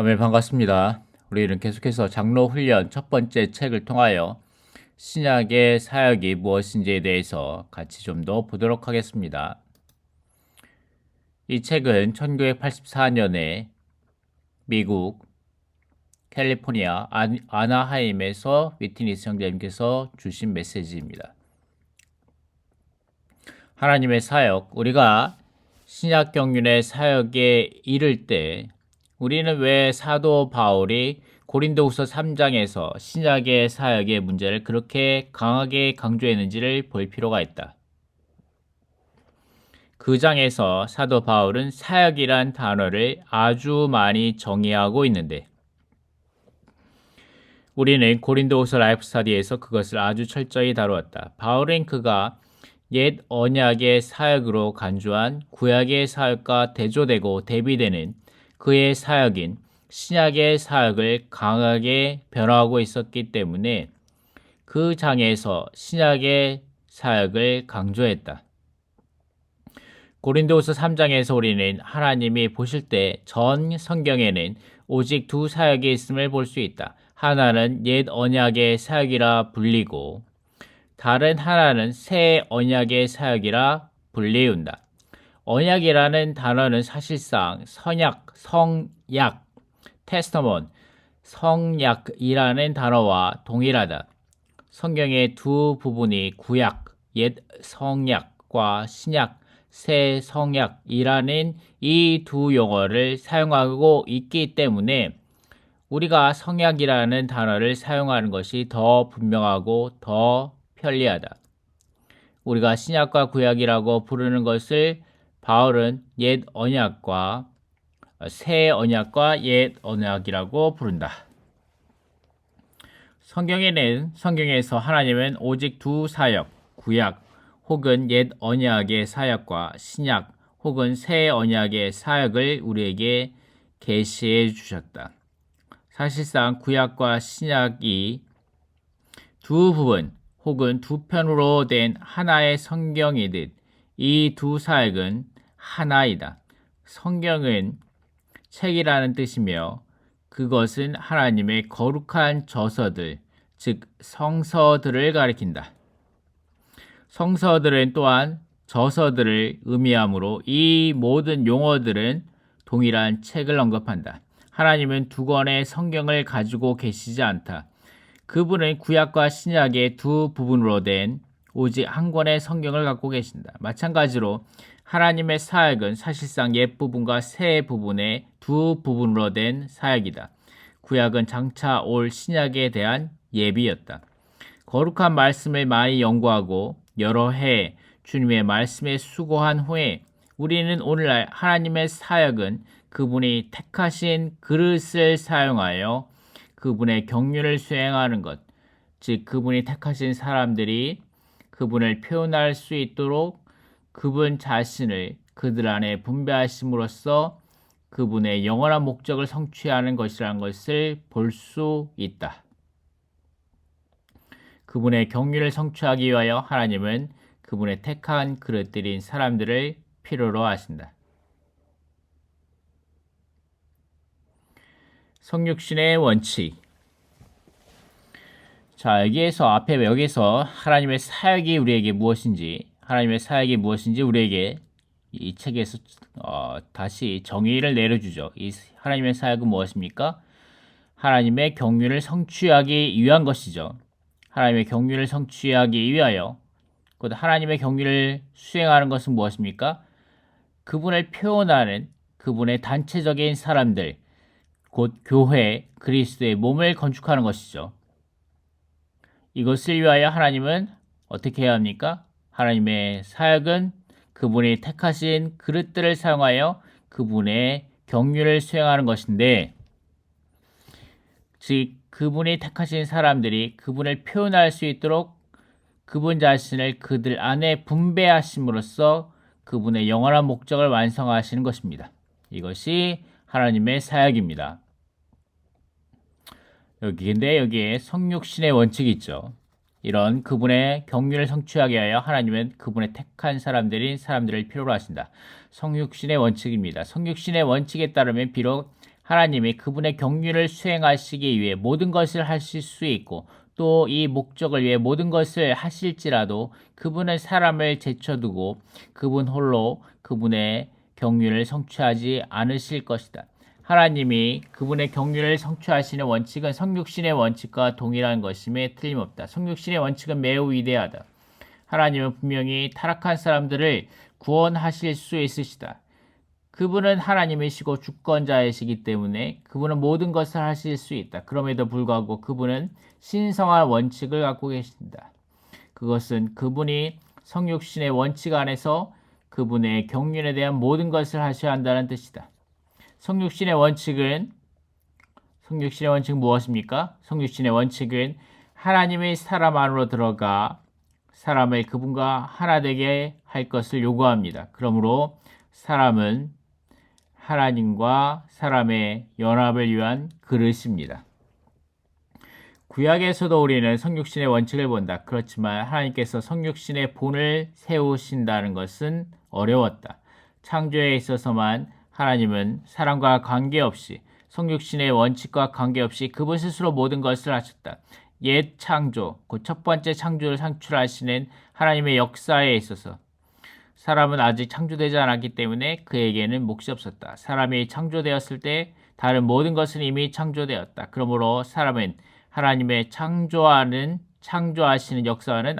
네, 반갑습니다. 우리는 계속해서 장로 훈련 첫 번째 책을 통하여 신약의 사역이 무엇인지에 대해서 같이 좀 더 보도록 하겠습니다. 이 책은 1984년에 미국 캘리포니아 아나하임에서 위트니스 형제님께서 주신 메시지입니다. 하나님의 사역, 우리가 신약 경륜의 사역에 이를 때 우리는 왜 사도 바울이 고린도후서 3장에서 신약의 사역의 문제를 그렇게 강하게 강조했는지를 볼 필요가 있다. 그 장에서 사도 바울은 사역이란 단어를 아주 많이 정의하고 있는데 우리는 고린도후서 라이프 스터디에서 그것을 아주 철저히 다루었다. 바울은 그가 옛 언약의 사역으로 간주한 구약의 사역과 대조되고 대비되는 그의 사역인 신약의 사역을 강하게 변화하고 있었기 때문에 그 장에서 신약의 사역을 강조했다. 고린도후서 3장에서 우리는 하나님이 보실 때 전 성경에는 오직 두 사역이 있음을 볼 수 있다. 하나는 옛 언약의 사역이라 불리고 다른 하나는 새 언약의 사역이라 불리운다. 언약이라는 단어는 사실상 성약, 테스터먼, 성약이라는 단어와 동일하다. 성경의 두 부분이 구약, 옛 성약과 신약, 새 성약이라는 이 두 용어를 사용하고 있기 때문에 우리가 성약이라는 단어를 사용하는 것이 더 분명하고 더 편리하다. 우리가 신약과 구약이라고 부르는 것을 바울은 옛 언약과 새 언약과 옛 언약이라고 부른다. 성경에서 하나님은 오직 두 사역, 구약 혹은 옛 언약의 사역과 신약 혹은 새 언약의 사역을 우리에게 계시해 주셨다. 사실상 구약과 신약이 두 부분 혹은 두 편으로 된 하나의 성경이듯 이 두 사역은 하나이다. 성경은 책이라는 뜻이며 그것은 하나님의 거룩한 저서들, 즉 성서들을 가리킨다. 성서들은 또한 저서들을 의미하므로 이 모든 용어들은 동일한 책을 언급한다. 하나님은 두 권의 성경을 가지고 계시지 않다. 그분은 구약과 신약의 두 부분으로 된 오직 한 권의 성경을 갖고 계신다. 마찬가지로 하나님의 사역은 사실상 옛 부분과 새 부분의 두 부분으로 된 사역이다. 구약은 장차 올 신약에 대한 예비였다. 거룩한 말씀을 많이 연구하고 여러 해 주님의 말씀에 수고한 후에 우리는 오늘날 하나님의 사역은 그분이 택하신 그릇을 사용하여 그분의 경륜을 수행하는 것, 즉 그분이 택하신 사람들이 그분을 표현할 수 있도록 그분 자신을 그들 안에 분배하심으로써 그분의 영원한 목적을 성취하는 것이라는 것을 볼 수 있다. 그분의 경륜을 성취하기 위하여 하나님은 그분의 택한 그릇들인 사람들을 필요로 하신다. 성육신의 원칙. 자, 여기에서 하나님의 사역이 우리에게 무엇인지, 우리에게 이 책에서 다시 정의를 내려주죠. 이 하나님의 사역은 무엇입니까? 하나님의 경륜을 성취하기 위한 것이죠. 하나님의 경륜을 성취하기 위하여 곧 하나님의 경륜을 수행하는 것은 무엇입니까? 그분을 표현하는 그분의 단체적인 사람들, 곧 교회, 그리스도의 몸을 건축하는 것이죠. 이것을 위하여 하나님은 어떻게 해야 합니까? 하나님의 사역은 그분이 택하신 그릇들을 사용하여 그분의 경륜을 수행하는 것인데, 즉 그분이 택하신 사람들이 그분을 표현할 수 있도록 그분 자신을 그들 안에 분배하심으로써 그분의 영원한 목적을 완성하시는 것입니다. 이것이 하나님의 사역입니다. 근데 여기에 성육신의 원칙이 있죠. 이런 그분의 경륜을 성취하게 하여 하나님은 그분의 택한 사람들을 필요로 하신다. 성육신의 원칙입니다. 성육신의 원칙에 따르면 비록 하나님이 그분의 경륜을 수행하시기 위해 모든 것을 하실 수 있고 또 이 목적을 위해 모든 것을 하실지라도 그분은 사람을 제쳐두고 그분 홀로 그분의 경륜을 성취하지 않으실 것이다. 하나님이 그분의 경륜을 성취하시는 원칙은 성육신의 원칙과 동일한 것임에 틀림없다. 성육신의 원칙은 매우 위대하다. 하나님은 분명히 타락한 사람들을 구원하실 수 있으시다. 그분은 하나님이시고 주권자이시기 때문에 그분은 모든 것을 하실 수 있다. 그럼에도 불구하고 그분은 신성한 원칙을 갖고 계신다. 그것은 그분이 성육신의 원칙 안에서 그분의 경륜에 대한 모든 것을 하셔야 한다는 뜻이다. 성육신의 원칙은 무엇입니까? 성육신의 원칙은 하나님의 사람 안으로 들어가 사람을 그분과 하나 되게 할 것을 요구합니다. 그러므로 사람은 하나님과 사람의 연합을 위한 그릇입니다. 구약에서도 우리는 성육신의 원칙을 본다. 그렇지만 하나님께서 성육신의 본을 세우신다는 것은 어려웠다. 창조에 있어서만 하나님은 사람과 관계없이 성육신의 원칙과 관계없이 그분 스스로 모든 것을 하셨다. 옛 창조, 곧 첫 번째 창조를 창출하시는 하나님의 역사에 있어서 사람은 아직 창조되지 않았기 때문에 그에게는 몫이 없었다. 사람이 창조되었을 때 다른 모든 것은 이미 창조되었다. 그러므로 사람은 하나님의 창조하시는 역사와는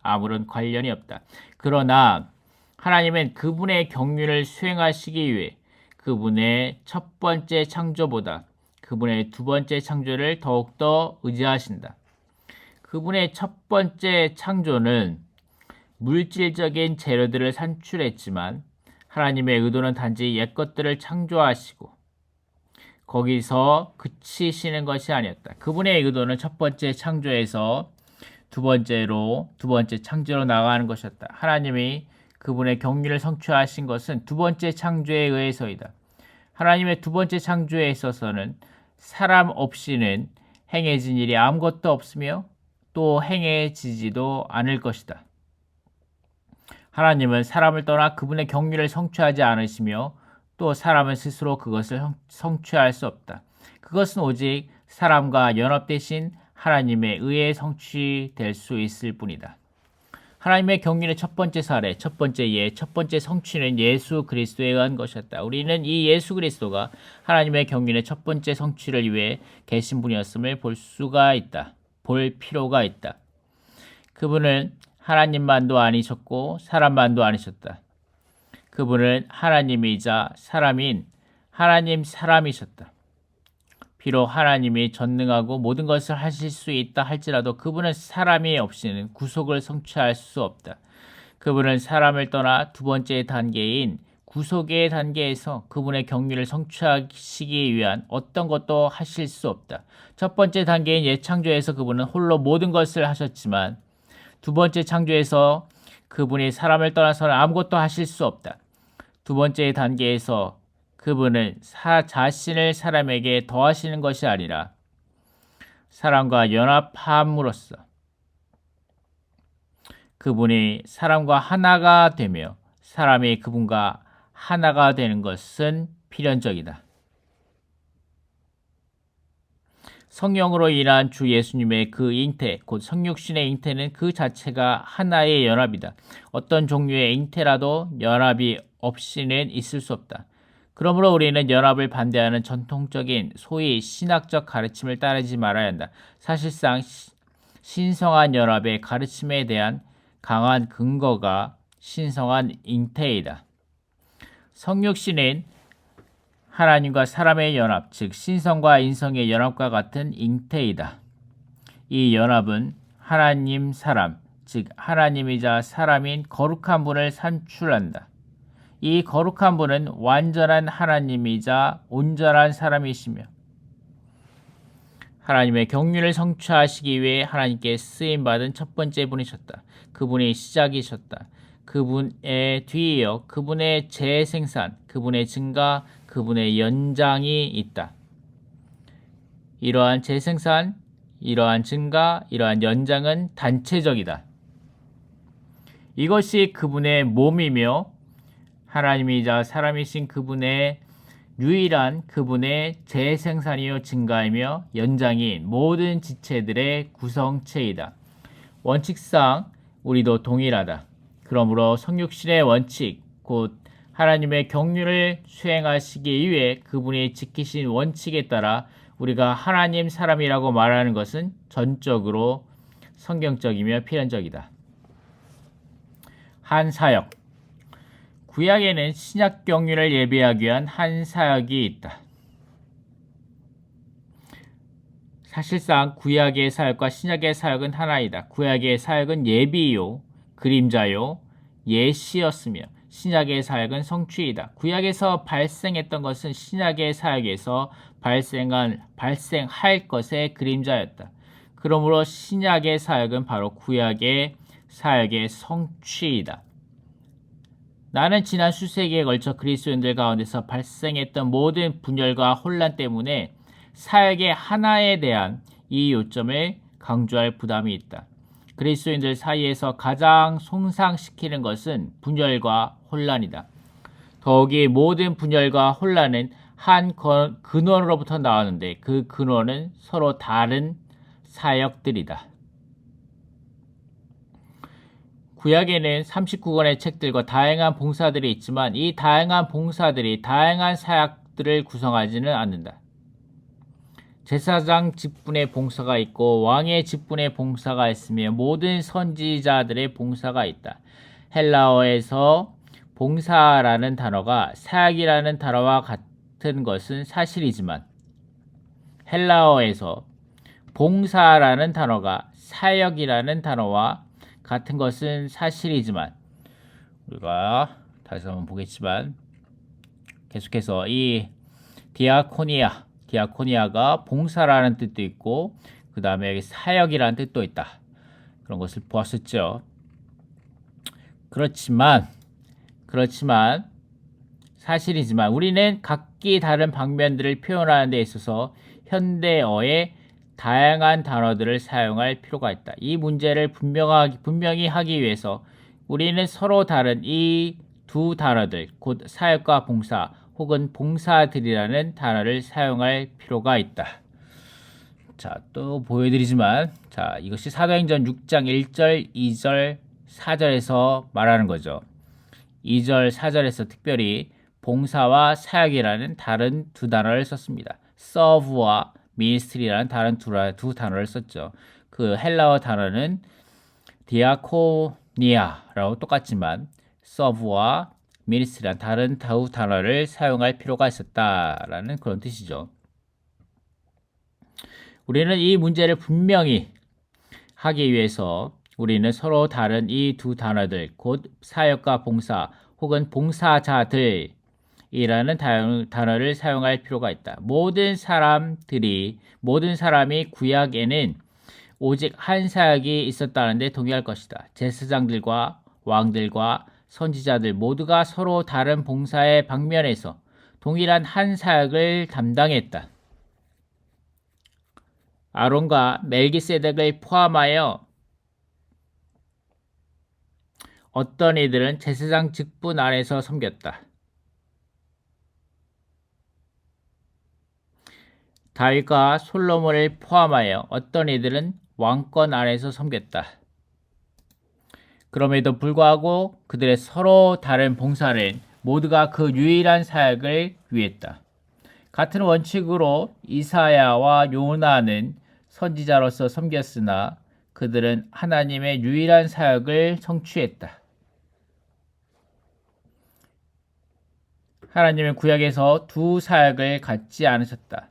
아무런 관련이 없다. 그러나 하나님은 그분의 경륜을 수행하시기 위해 그분의 첫 번째 창조보다 그분의 두 번째 창조를 더욱더 의지하신다. 그분의 첫 번째 창조는 물질적인 재료들을 산출했지만 하나님의 의도는 단지 옛것들을 창조하시고 거기서 그치시는 것이 아니었다. 그분의 의도는 첫 번째 창조에서 두 번째 창조로 나가는 것이었다. 하나님이 그분의 경륜을 성취하신 것은 두 번째 창조에 의해서이다. 하나님의 두 번째 창조에 있어서는 사람 없이는 행해진 일이 아무것도 없으며 또 행해지지도 않을 것이다. 하나님은 사람을 떠나 그분의 경륜을 성취하지 않으시며 또 사람은 스스로 그것을 성취할 수 없다. 그것은 오직 사람과 연합되신 하나님의 의에 성취될 수 있을 뿐이다. 하나님의 경륜의 첫 번째 사례, 첫 번째 성취는 예수 그리스도에 의한 것이었다. 우리는 이 예수 그리스도가 하나님의 경륜의 첫 번째 성취를 위해 계신 분이었음을 볼 필요가 있다. 그분은 하나님만도 아니셨고 사람만도 아니셨다. 그분은 하나님이자 사람인 하나님 사람이셨다. 비록 하나님이 전능하고 모든 것을 하실 수 있다 할지라도 그분은 사람이 없이는 구속을 성취할 수 없다. 그분은 사람을 떠나 두 번째 단계인 구속의 단계에서 그분의 경륜을 성취하시기 위한 어떤 것도 하실 수 없다. 첫 번째 단계인 옛 창조에서 그분은 홀로 모든 것을 하셨지만 두 번째 창조에서 그분이 사람을 떠나서는 아무것도 하실 수 없다. 두 번째 단계에서 그분은 자신을 사람에게 더하시는 것이 아니라 사람과 연합함으로써 그분이 사람과 하나가 되며 사람이 그분과 하나가 되는 것은 필연적이다. 성령으로 인한 주 예수님의 그 잉태, 곧 성육신의 잉태는 그 자체가 하나의 연합이다. 어떤 종류의 잉태라도 연합이 없이는 있을 수 없다. 그러므로 우리는 연합을 반대하는 전통적인 소위 신학적 가르침을 따르지 말아야 한다. 사실상 신성한 연합의 가르침에 대한 강한 근거가 신성한 잉태이다. 성육신은 하나님과 사람의 연합, 즉 신성과 인성의 연합과 같은 잉태이다. 이 연합은 하나님 사람, 즉 하나님이자 사람인 거룩한 분을 산출한다. 이 거룩한 분은 완전한 하나님이자 온전한 사람이시며 하나님의 경륜을 성취하시기 위해 하나님께 쓰임받은 첫 번째 분이셨다. 그분이 시작이셨다. 그분의 뒤이어 그분의 재생산, 그분의 증가, 그분의 연장이 있다. 이러한 재생산, 이러한 증가, 이러한 연장은 단체적이다. 이것이 그분의 몸이며 하나님이자 사람이신 그분의 유일한 그분의 재생산이요 증가이며 연장인 모든 지체들의 구성체이다. 원칙상 우리도 동일하다. 그러므로 성육신의 원칙, 곧 하나님의 경륜을 수행하시기 위해 그분이 지키신 원칙에 따라 우리가 하나님 사람이라고 말하는 것은 전적으로 성경적이며 필연적이다. 한 사역. 구약에는 신약 경륜을 예비하기 위한 한 사역이 있다. 사실상 구약의 사역과 신약의 사역은 하나이다. 구약의 사역은 예비요, 그림자요, 예시였으며 신약의 사역은 성취이다. 구약에서 발생했던 것은 신약의 사역에서 발생할 것의 그림자였다. 그러므로 신약의 사역은 바로 구약의 사역의 성취이다. 나는 지난 수세기에 걸쳐 그리스도인들 가운데서 발생했던 모든 분열과 혼란 때문에 사역의 하나에 대한 이 요점을 강조할 부담이 있다. 그리스도인들 사이에서 가장 손상시키는 것은 분열과 혼란이다. 더욱이 모든 분열과 혼란은 한 근원으로부터 나오는데 그 근원은 서로 다른 사역들이다. 구약에는 39권의 책들과 다양한 봉사들이 있지만 이 다양한 봉사들이 다양한 사역들을 구성하지는 않는다. 제사장 직분의 봉사가 있고 왕의 직분의 봉사가 있으며 모든 선지자들의 봉사가 있다. 헬라어에서 봉사라는 단어가 사역이라는 단어와 같은 것은 사실이지만 헬라어에서 봉사라는 단어가 사역이라는 단어와 같은 것은 사실이지만 우리가 다시 한번 보겠지만 계속해서 이 디아코니아가 봉사라는 뜻도 있고 그 다음에 사역이라는 뜻도 있다. 그런 것을 보았었죠. 그렇지만 사실이지만 우리는 각기 다른 방면들을 표현하는 데 있어서 현대어의 다양한 단어들을 사용할 필요가 있다. 이 문제를 분명히 하기 위해서 우리는 서로 다른 이 두 단어들, 곧 사역과 봉사 혹은 봉사들이라는 단어를 사용할 필요가 있다. 자, 또 보여드리지만 자, 이것이 사도행전 6장 1절, 2절, 4절에서 말하는 거죠. 2절, 4절에서 특별히 봉사와 사역이라는 다른 두 단어를 썼습니다. serve와 ministry라는 다른 두 단어를 썼죠. 그 헬라어 단어는 디아코니아라고 똑같지만 serve와 ministry라는 다른 두 단어를 사용할 필요가 있었다라는 그런 뜻이죠. 우리는 이 문제를 분명히 하기 위해서 우리는 서로 다른 이 두 단어들, 곧 사역과 봉사 혹은 봉사자들이라는 단어를 사용할 필요가 있다. 모든 사람이 구약에는 오직 한 사역이 있었다는데 동의할 것이다. 제사장들과 왕들과 선지자들 모두가 서로 다른 봉사의 방면에서 동일한 한 사역을 담당했다. 아론과 멜기세덱을 포함하여 어떤 이들은 제사장 직분 아래서 섬겼다. 다윗과 솔로몬을 포함하여 어떤 이들은 왕권 아래서 섬겼다. 그럼에도 불구하고 그들의 서로 다른 봉사는 모두가 그 유일한 사역을 위했다. 같은 원칙으로 이사야와 요나는 선지자로서 섬겼으나 그들은 하나님의 유일한 사역을 성취했다. 하나님은 구약에서 두 사역을 갖지 않으셨다.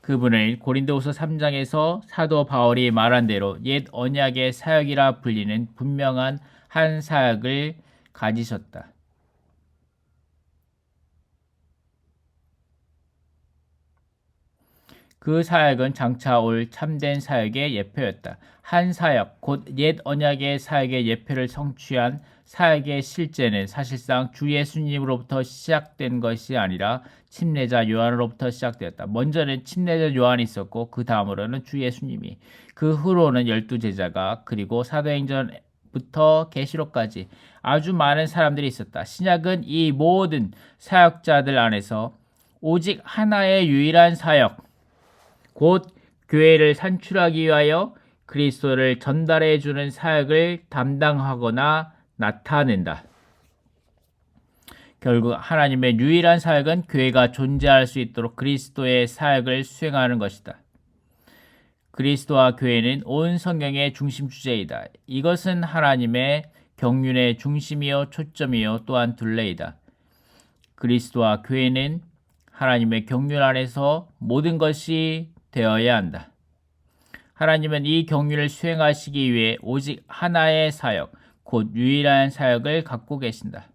그분을 고린도후서 3장에서 사도 바울이 말한 대로 옛 언약의 사역이라 불리는 분명한 한 사역을 가지셨다. 그 사역은 장차 올 참된 사역의 예표였다. 한 사역, 곧 옛 언약의 사역의 예표를 성취한 사역의 실제는 사실상 주 예수님으로부터 시작된 것이 아니라 침례자 요한으로부터 시작되었다. 먼저는 침례자 요한이 있었고 그 다음으로는 주 예수님이, 그 후로는 12제자가, 그리고 사도행전부터 계시록까지 아주 많은 사람들이 있었다. 신약은 이 모든 사역자들 안에서 오직 하나의 유일한 사역, 곧 교회를 산출하기 위하여 그리스도를 전달해 주는 사역을 담당하거나 나타낸다. 결국 하나님의 유일한 사역은 교회가 존재할 수 있도록 그리스도의 사역을 수행하는 것이다. 그리스도와 교회는 온 성경의 중심 주제이다. 이것은 하나님의 경륜의 중심이요 초점이요 또한 둘레이다. 그리스도와 교회는 하나님의 경륜 안에서 모든 것이 되어야 한다. 하나님은 이 경륜을 수행하시기 위해 오직 하나의 사역, 곧 유일한 사역을 갖고 계신다.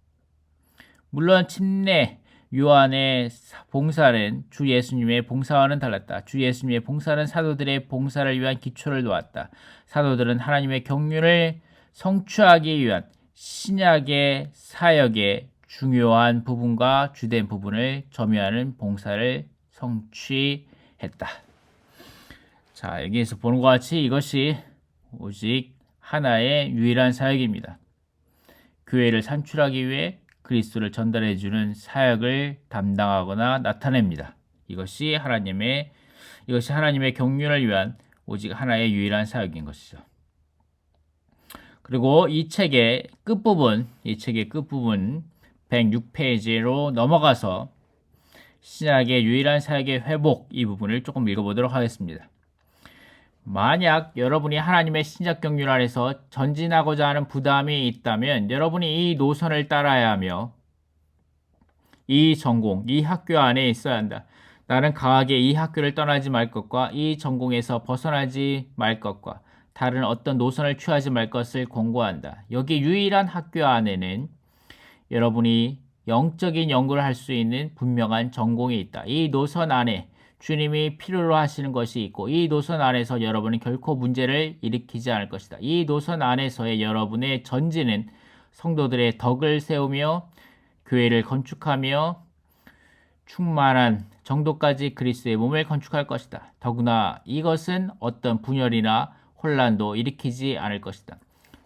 물론 침례 요한의 봉사는 주 예수님의 봉사와는 달랐다. 주 예수님의 봉사는 사도들의 봉사를 위한 기초를 놓았다. 사도들은 하나님의 경륜을 성취하기 위한 신약의 사역의 중요한 부분과 주된 부분을 점유하는 봉사를 성취했다. 자, 여기에서 보는 것 같이 이것이 오직 하나의 유일한 사역입니다. 교회를 산출하기 위해 그리스도를 전달해 주는 사역을 담당하거나 나타냅니다. 이것이 하나님의 경륜을 위한 오직 하나의 유일한 사역인 것이죠. 그리고 이 책의 끝부분 106페이지로 넘어가서 신약의 유일한 사역의 회복 이 부분을 조금 읽어보도록 하겠습니다. 만약 여러분이 하나님의 신약 경륜 안에서 전진하고자 하는 부담이 있다면 여러분이 이 노선을 따라야 하며 이 전공, 이 학교 안에 있어야 한다. 나는 강하게 이 학교를 떠나지 말 것과 이 전공에서 벗어나지 말 것과 다른 어떤 노선을 취하지 말 것을 권고한다. 여기 유일한 학교 안에는 여러분이 영적인 연구를 할 수 있는 분명한 전공이 있다. 이 노선 안에 주님이 필요로 하시는 것이 있고 이 노선 안에서 여러분은 결코 문제를 일으키지 않을 것이다. 이 노선 안에서의 여러분의 전진은 성도들의 덕을 세우며 교회를 건축하며 충만한 정도까지 그리스도의 몸을 건축할 것이다. 더구나 이것은 어떤 분열이나 혼란도 일으키지 않을 것이다.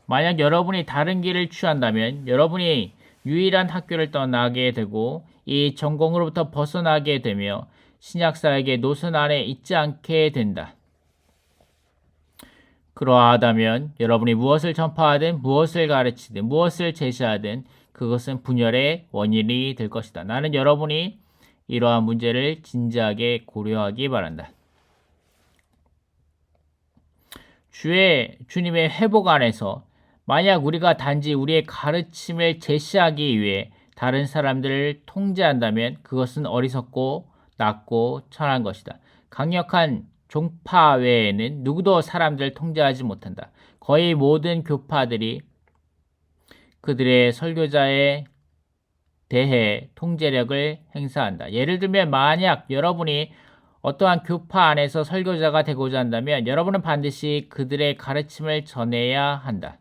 만약 여러분이 다른 길을 취한다면 여러분이 유일한 학교를 떠나게 되고 이 전공으로부터 벗어나게 되며 신약사역의 노선 안에 있지 않게 된다. 그러하다면 여러분이 무엇을 전파하든 무엇을 가르치든 무엇을 제시하든 그것은 분열의 원인이 될 것이다. 나는 여러분이 이러한 문제를 진지하게 고려하기 바란다. 주님의 회복 안에서 만약 우리가 단지 우리의 가르침을 제시하기 위해 다른 사람들을 통제한다면 그것은 어리석고 낮고 천한 것이다. 강력한 종파 외에는 누구도 사람들을 통제하지 못한다. 거의 모든 교파들이 그들의 설교자에 대해 통제력을 행사한다. 예를 들면 만약 여러분이 어떠한 교파 안에서 설교자가 되고자 한다면 여러분은 반드시 그들의 가르침을 전해야 한다.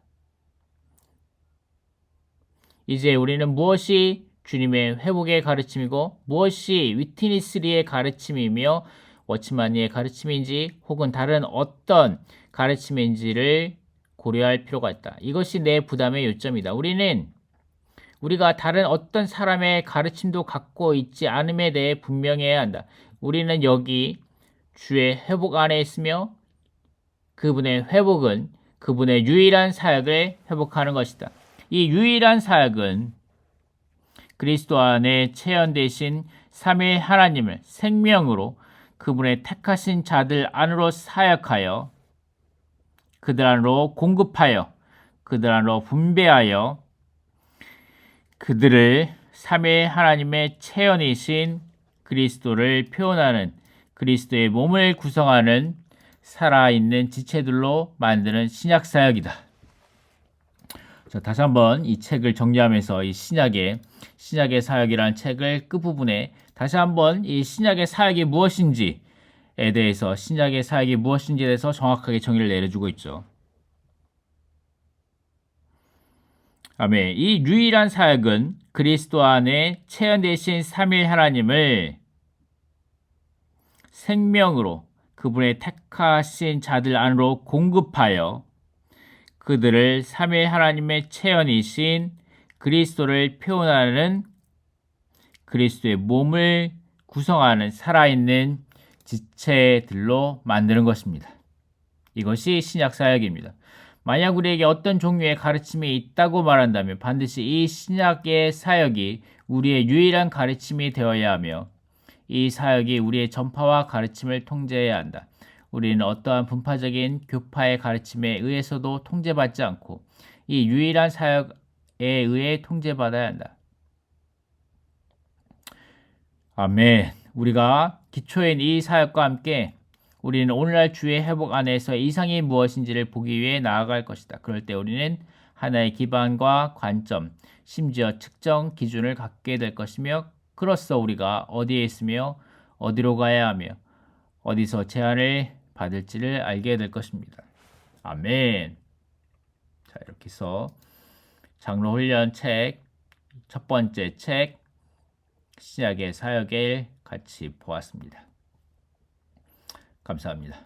이제 우리는 무엇이 주님의 회복의 가르침이고 무엇이 위트니스리의 가르침이며 워치만니의 가르침인지 혹은 다른 어떤 가르침인지를 고려할 필요가 있다. 이것이 내 부담의 요점이다. 우리가 다른 어떤 사람의 가르침도 갖고 있지 않음에 대해 분명해야 한다. 우리는 여기 주의 회복 안에 있으며 그분의 회복은 그분의 유일한 사역을 회복하는 것이다. 이 유일한 사역은 그리스도 안에 체현되신 삼위일 하나님을 생명으로 그분의 택하신 자들 안으로 사역하여 그들 안으로 공급하여 그들 안으로 분배하여 그들을 삼위일 하나님의 체현이신 그리스도를 표현하는 그리스도의 몸을 구성하는 살아있는 지체들로 만드는 신약사역이다. 자, 다시 한번 이 책을 정리하면서 이 신약의 사역이라는 책을 끝부분에 다시 한번 이 신약의 사역이 무엇인지에 대해서 신약의 사역이 무엇인지에 대해서 정확하게 정의를 내려주고 있죠. 아멘. 이 유일한 사역은 그리스도 안에 체현되신 삼위일 하나님을 생명으로 그분의 택하신 자들 안으로 공급하여 그들을 삼위일 하나님의 체현이신 그리스도를 표현하는 그리스도의 몸을 구성하는 살아있는 지체들로 만드는 것입니다. 이것이 신약 사역입니다. 만약 우리에게 어떤 종류의 가르침이 있다고 말한다면 반드시 이 신약의 사역이 우리의 유일한 가르침이 되어야 하며 이 사역이 우리의 전파와 가르침을 통제해야 한다. 우리는 어떠한 분파적인 교파의 가르침에 의해서도 통제받지 않고 이 유일한 사역에 의해 통제받아야 한다. 아멘. 우리가 기초인 이 사역과 함께 우리는 오늘날 주의 회복 안에서 이상이 무엇인지를 보기 위해 나아갈 것이다. 그럴 때 우리는 하나의 기반과 관점, 심지어 측정 기준을 갖게 될 것이며 그로써 우리가 어디에 있으며 어디로 가야 하며 어디서 제한을 받을지를 알게 될 것입니다. 아멘. 자, 이렇게 해서 장로 훈련 책 첫 번째 책 신약의 사역을 같이 보았습니다. 감사합니다.